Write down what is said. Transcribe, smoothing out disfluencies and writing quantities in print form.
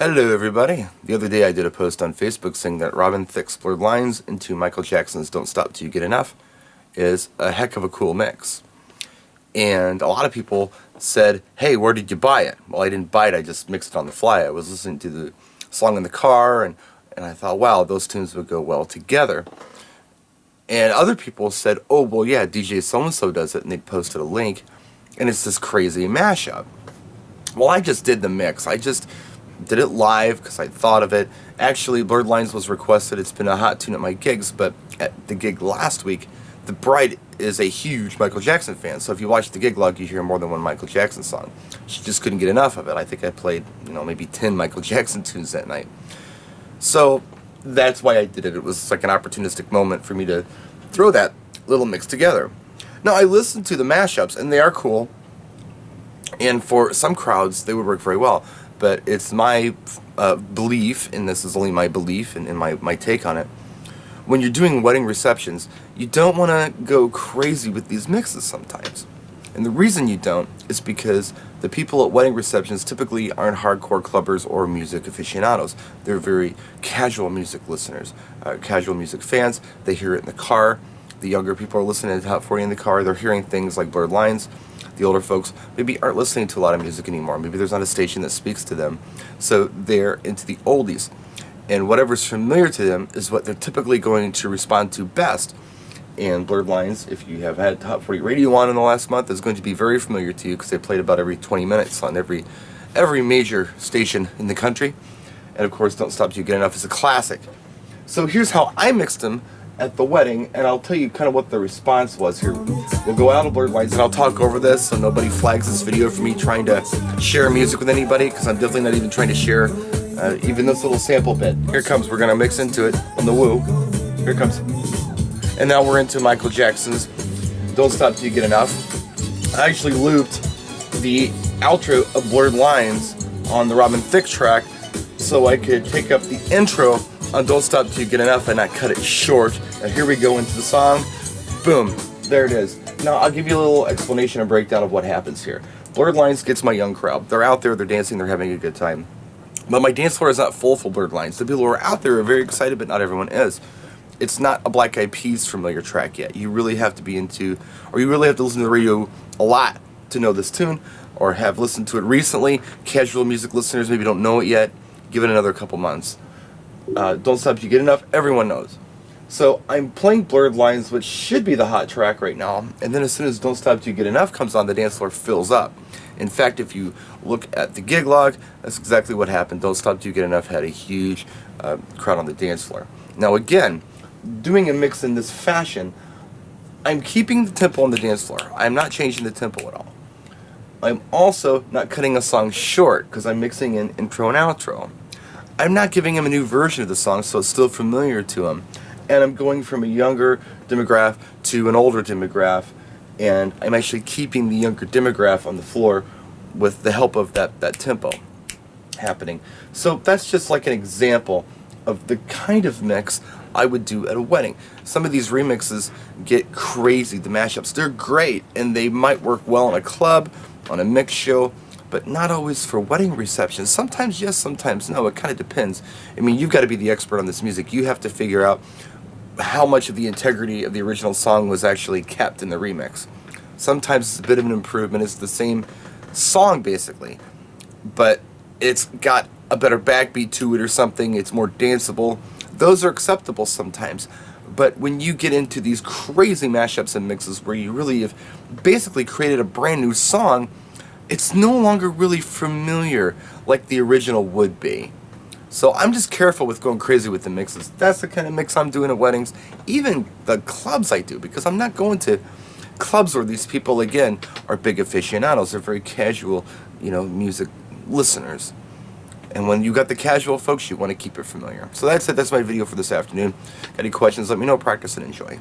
Hello everybody. The other day I did a post on Facebook saying that Robin Thicke's Blurred Lines into Michael Jackson's Don't Stop Till You Get Enough is a heck of a cool mix. And a lot of people said, hey, where did you buy it? Well, I didn't buy it, I just mixed it on the fly. I was listening to the song in the car and I thought, wow, those tunes would go well together. And other people said, oh, well, yeah, DJ so-and-so does it, and they posted a link, and it's this crazy mashup. Well, I just did the mix. I just did it live because I thought of it. Actually, Blurred Lines was requested. It's been a hot tune at my gigs, but at the gig last week, the bride is a huge Michael Jackson fan. So if you watch the gig log, you hear more than one Michael Jackson song. She just couldn't get enough of it. I think I played, maybe 10 Michael Jackson tunes that night. So that's why I did it. It was like an opportunistic moment for me to throw that little mix together. Now, I listened to the mashups, and they are cool. And for some crowds, they would work very well. But it's my belief, and this is only my belief and my take on it, when you're doing wedding receptions, you don't want to go crazy with these mixes sometimes. And the reason you don't is because the people at wedding receptions typically aren't hardcore clubbers or music aficionados. They're very casual music listeners, casual music fans. They hear it in the car. The younger people are listening to Top 40 in the car. They're hearing things like Blurred Lines. The older folks maybe aren't listening to a lot of music anymore. Maybe there's not a station that speaks to them. So they're into the oldies. And whatever's familiar to them is what they're typically going to respond to best. And Blurred Lines, if you have had Top 40 radio on in the last month, is going to be very familiar to you because they played about every 20 minutes on every major station in the country. And of course, Don't Stop Till You Get Enough is a classic. So here's how I mixed them at the wedding, and I'll tell you kind of what the response was here. We'll go out of Blurred Lines, and I'll talk over this so nobody flags this video for me trying to share music with anybody, because I'm definitely not even trying to share even this little sample bit. Here comes, we're going to mix into it on the woo. Here it comes. And now we're into Michael Jackson's Don't Stop Till You Get Enough. I actually looped the outro of Blurred Lines on the Robin Thicke track so I could take up the intro on Don't Stop Till You Get Enough and not cut it short. Now here we go into the song. Boom, there it is. Now I'll give you a little explanation and breakdown of what happens here. Blurred Lines gets my young crowd. They're out there, they're dancing, they're having a good time. But my dance floor is not full for Blurred Lines. The people who are out there are very excited, but not everyone is. It's not a Black Eyed Peas familiar track yet. You really have to be into, or you really have to listen to the radio a lot to know this tune, or have listened to it recently. Casual music listeners maybe don't know it yet. Give it another couple months. Don't Stop Till You Get Enough, everyone knows. So I'm playing Blurred Lines, which should be the hot track right now, and then as soon as Don't Stop Till You Get Enough comes on, the dance floor fills up. In fact, if you look at the gig log, that's exactly what happened. Don't Stop Till You Get Enough had a huge crowd on the dance floor. Now again, doing a mix in this fashion, I'm keeping the tempo on the dance floor. I'm not changing the tempo at all. I'm also not cutting a song short because I'm mixing in intro and outro. I'm not giving him a new version of the song so it's still familiar to him. And I'm going from a younger demographic to an older demographic, and I'm actually keeping the younger demographic on the floor with the help of that tempo happening. So that's just like an example of the kind of mix I would do at a wedding. Some of these remixes get crazy, the mashups. They're great, and they might work well in a club, on a mix show, but not always for wedding receptions. Sometimes yes, sometimes no. It kind of depends. I mean, you've got to be the expert on this music. You have to figure out how much of the integrity of the original song was actually kept in the remix. Sometimes it's a bit of an improvement. It's the same song, basically, but it's got a better backbeat to it or something. It's more danceable. Those are acceptable sometimes. But when you get into these crazy mashups and mixes where you really have basically created a brand new song, it's no longer really familiar like the original would be. So I'm just careful with going crazy with the mixes. That's the kind of mix I'm doing at weddings. Even the clubs I do, because I'm not going to clubs where these people, again, are big aficionados. They're very casual, music listeners. And when you got the casual folks, you want to keep it familiar. So that's it. That's my video for this afternoon. Got any questions, let me know. Practice and enjoy.